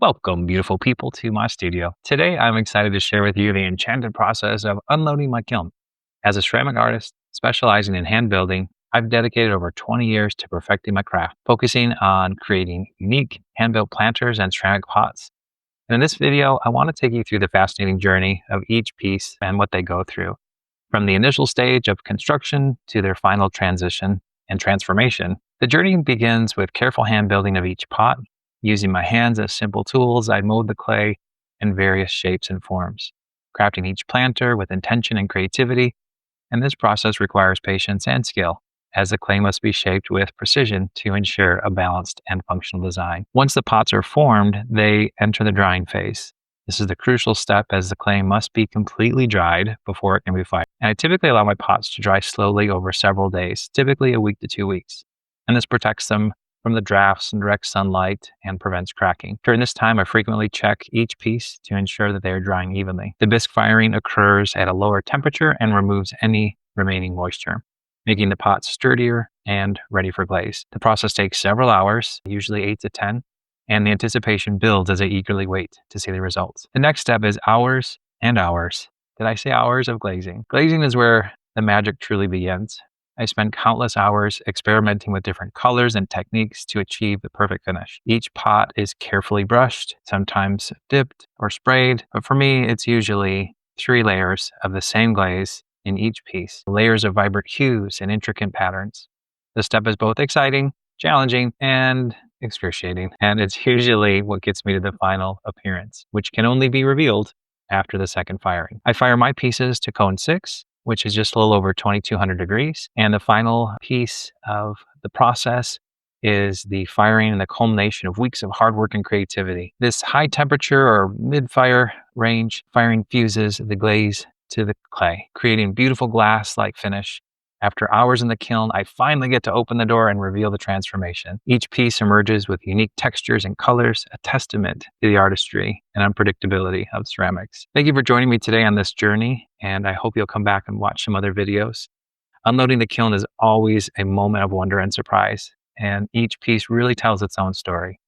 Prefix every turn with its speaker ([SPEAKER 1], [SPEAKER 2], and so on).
[SPEAKER 1] Welcome, beautiful people, to my studio. Today, I'm excited to share with you the enchanted process of unloading my kiln. As a ceramic artist specializing in hand building, I've dedicated over 20 years to perfecting my craft, focusing on creating unique hand-built planters and ceramic pots. And in this video, I want to take you through the fascinating journey of each piece and what they go through, from the initial stage of construction to their final transition and transformation. The journey begins with careful hand building of each pot. Using my hands as simple tools, I mold the clay in various shapes and forms, crafting each planter with intention and creativity. And this process requires patience and skill, as the clay must be shaped with precision to ensure a balanced and functional design. Once the pots are formed, they enter the drying phase. This is the crucial step, as the clay must be completely dried before it can be fired. And I typically allow my pots to dry slowly over several days, typically a week to 2 weeks. And this protects them from the drafts and direct sunlight and prevents cracking. During this time, I frequently check each piece to ensure that they are drying evenly. The bisque firing occurs at a lower temperature and removes any remaining moisture, making the pots sturdier and ready for glaze. The process takes several hours, usually 8 to 10, and the anticipation builds as I eagerly wait to see the results. The next step is hours and hours. Did I say hours of glazing? Glazing is where the magic truly begins. I spend countless hours experimenting with different colors and techniques to achieve the perfect finish. Each pot is carefully brushed, sometimes dipped or sprayed, but for me, it's usually 3 layers of the same glaze in each piece, layers of vibrant hues and intricate patterns. This step is both exciting, challenging, and excruciating, and it's usually what gets me to the final appearance, which can only be revealed after the second firing. I fire my pieces to cone 6, which is just a little over 2200 degrees. And the final piece of the process is the firing and the culmination of weeks of hard work and creativity. This high temperature or mid-fire range firing fuses the glaze to the clay, creating beautiful glass-like finish. After hours in the kiln, I finally get to open the door and reveal the transformation. Each piece emerges with unique textures and colors, a testament to the artistry and unpredictability of ceramics. Thank you for joining me today on this journey, and I hope you'll come back and watch some other videos. Unloading the kiln is always a moment of wonder and surprise, and each piece really tells its own story.